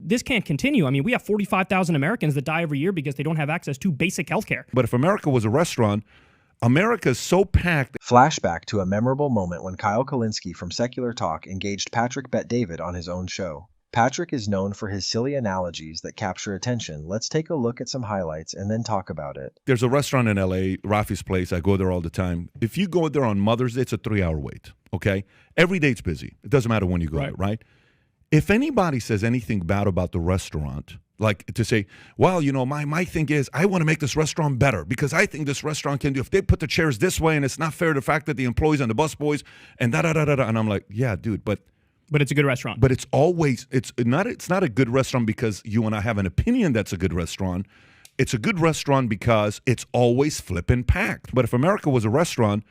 this can't continue. I mean, we have 45,000 Americans that die every year because they don't have access to basic health care. But if America was a restaurant, America is so packed. Flashback to a memorable moment when Kyle Kulinski from Secular Talk engaged Patrick Bet-David on his own show. Patrick is known for his silly analogies that capture attention. Let's take a look at some highlights and then talk about it. There's a restaurant in L.A., Rafi's Place. I go there all the time. If you go there on Mother's Day, it's a 3-hour wait, okay? Every day it's busy. It doesn't matter when you go there, right? If anybody says anything bad about the restaurant, like to say, well, you know, my thing is I want to make this restaurant better because I think this restaurant can do, if they put the chairs this way and it's not fair to the fact that the employees and the busboys and da-da-da-da-da. And I'm like, yeah, dude, but it's a good restaurant. But it's not a good restaurant because you and I have an opinion that's a good restaurant. It's a good restaurant because it's always flipping packed. But if America was a restaurant,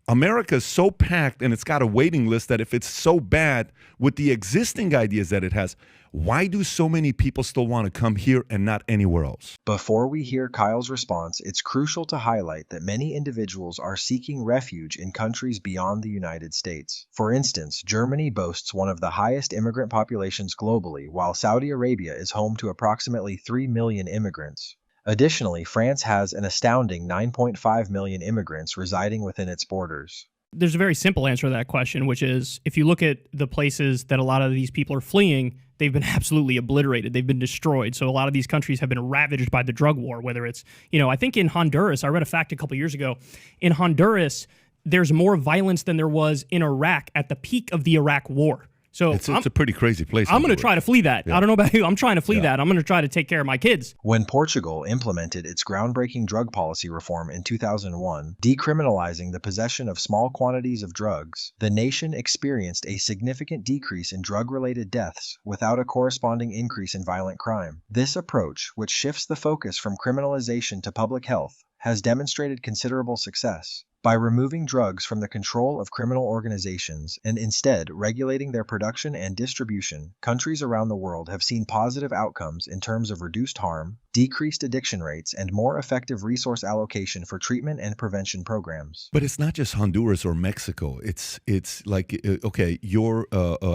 America is so packed and it's got a waiting list that if it's so bad with the existing ideas that it has, why do so many people still want to come here and not anywhere else? Before we hear Kyle's response, it's crucial to highlight that many individuals are seeking refuge in countries beyond the United States. For instance, Germany boasts one of the highest immigrant populations globally, while Saudi Arabia is home to approximately 3 million immigrants. Additionally, France has an astounding 9.5 million immigrants residing within its borders. There's a very simple answer to that question, which is if you look at the places that a lot of these people are fleeing, they've been absolutely obliterated. They've been destroyed. So a lot of these countries have been ravaged by the drug war, whether it's, I think in Honduras, I read a fact a couple years ago, in Honduras, there's more violence than there was in Iraq at the peak of the Iraq war. So it's a pretty crazy place. I'm going to try to flee that. Yeah. I don't know about you. I'm trying to flee that. I'm going to try to take care of my kids. When Portugal implemented its groundbreaking drug policy reform in 2001, decriminalizing the possession of small quantities of drugs, the nation experienced a significant decrease in drug-related deaths without a corresponding increase in violent crime. This approach, which shifts the focus from criminalization to public health, has demonstrated considerable success. By removing drugs from the control of criminal organizations and instead regulating their production and distribution, countries around the world have seen positive outcomes in terms of reduced harm, decreased addiction rates, and more effective resource allocation for treatment and prevention programs. But it's not just Honduras or Mexico. It's like, okay, you're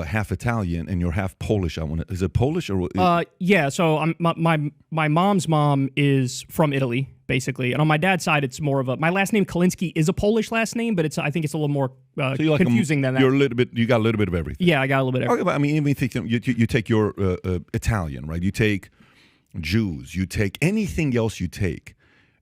half Italian and you're half Polish. Is it Polish or? Yeah. So my mom's mom is from Italy, basically, and on my dad's side, it's more of my last name Kulinski is a Polish last name, but I think it's a little more confusing than that. You got a little bit of everything. Yeah, I got a little bit of everything. Okay, but I mean, even think you take your Italian, right? You take Jews, you take anything else you take.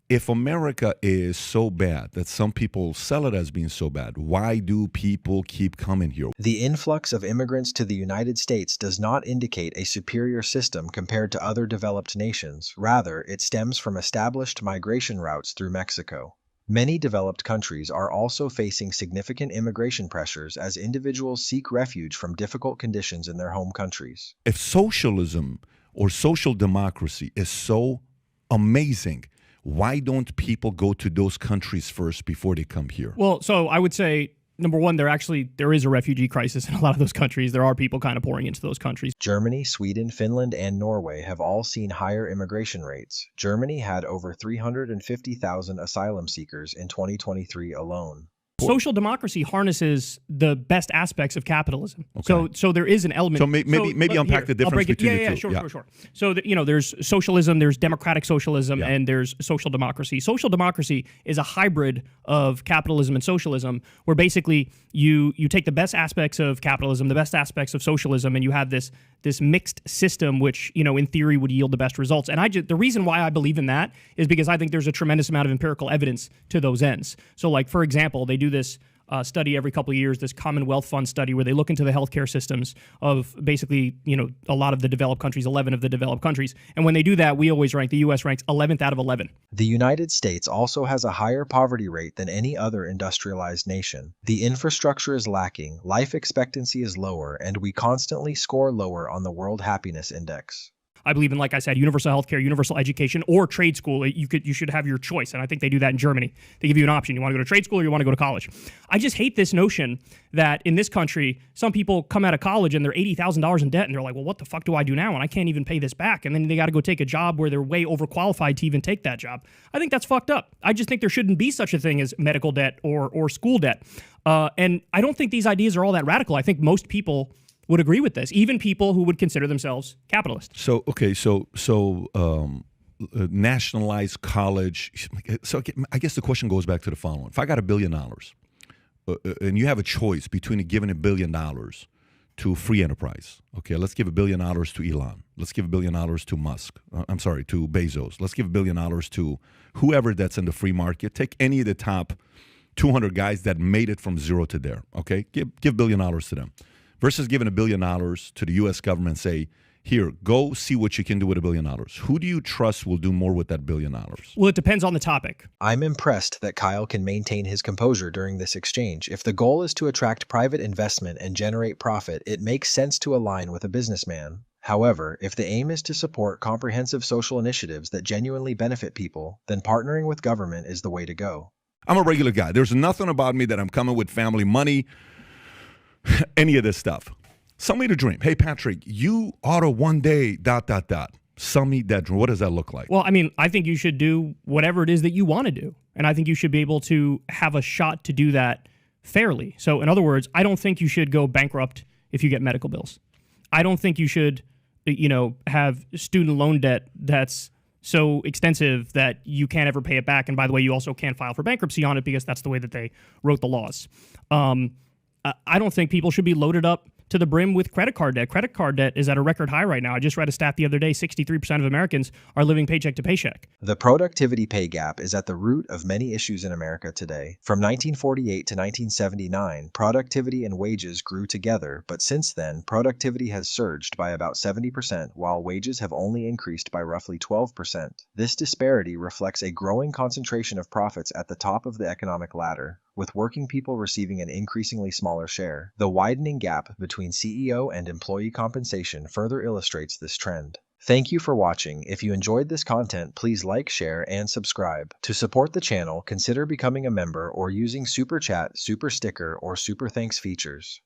If America is so bad that some people sell it as being so bad, why do people keep coming here? The influx of immigrants to the United States does not indicate a superior system compared to other developed nations. Rather, it stems from established migration routes through Mexico. Many developed countries are also facing significant immigration pressures as individuals seek refuge from difficult conditions in their home countries. If socialism or social democracy is so amazing, why don't people go to those countries first before they come here? Well, so I would say, number one, there is a refugee crisis in a lot of those countries. There are people kind of pouring into those countries. Germany, Sweden, Finland, and Norway have all seen higher immigration rates. Germany had over 350,000 asylum seekers in 2023 alone. Social democracy harnesses the best aspects of capitalism. Okay. So there is an element. So maybe unpack the difference between the two. Sure. So there's socialism, there's democratic socialism, and there's social democracy. Social democracy is a hybrid of capitalism and socialism, where basically you take the best aspects of capitalism, the best aspects of socialism, and you have this mixed system, which in theory would yield the best results. And the reason why I believe in that is because I think there's a tremendous amount of empirical evidence to those ends. So, like for example, they do this study every couple of years, this Commonwealth Fund study, where they look into the healthcare systems of basically, a lot of the developed countries, 11 of the developed countries. And when they do that, the U.S. ranks 11th out of 11. The United States also has a higher poverty rate than any other industrialized nation. The infrastructure is lacking, life expectancy is lower, and we constantly score lower on the World Happiness Index. I believe in, like I said, universal healthcare, universal education, or trade school. You should have your choice, and I think they do that in Germany. They give you an option. You want to go to trade school or you want to go to college. I just hate this notion that in this country, some people come out of college and they're $80,000 in debt, and they're like, well, what the fuck do I do now? And I can't even pay this back. And then they got to go take a job where they're way overqualified to even take that job. I think that's fucked up. I just think there shouldn't be such a thing as medical debt or school debt. And I don't think these ideas are all that radical. I think most people would agree with this, even people who would consider themselves capitalists. So, okay, nationalized college. So I guess the question goes back to the following. If I got $1 billion and you have a choice between giving $1 billion to free enterprise, okay, let's give $1 billion to Elon. Let's give $1 billion to Musk. To Bezos. Let's give $1 billion to whoever that's in the free market. Take any of the top 200 guys that made it from zero to there, okay? Give $1 billion to them. Versus giving $1 billion to the U.S. government and say, here, go see what you can do with $1 billion. Who do you trust will do more with that $1 billion? Well, it depends on the topic. I'm impressed that Kyle can maintain his composure during this exchange. If the goal is to attract private investment and generate profit, it makes sense to align with a businessman. However, if the aim is to support comprehensive social initiatives that genuinely benefit people, then partnering with government is the way to go. I'm a regular guy. There's nothing about me that I'm coming with family money, any of this stuff. Sell me the dream. Hey, Patrick, you ought to one day, ... Sell me that dream. What does that look like? Well, I mean, I think you should do whatever it is that you want to do. And I think you should be able to have a shot to do that fairly. So in other words, I don't think you should go bankrupt if you get medical bills. I don't think you should, have student loan debt that's so extensive that you can't ever pay it back. And by the way, you also can't file for bankruptcy on it because that's the way that they wrote the laws. I don't think people should be loaded up to the brim with credit card debt. Credit card debt is at a record high right now. I just read a stat the other day, 63% of Americans are living paycheck to paycheck. The productivity pay gap is at the root of many issues in America today. From 1948 to 1979, productivity and wages grew together, but since then, productivity has surged by about 70%, while wages have only increased by roughly 12%. This disparity reflects a growing concentration of profits at the top of the economic ladder, with working people receiving an increasingly smaller share. The widening gap between CEO and employee compensation further illustrates this trend. Thank you for watching. If you enjoyed this content, please like, share, and subscribe. To support the channel, consider becoming a member or using Super Chat, Super Sticker, or Super Thanks features.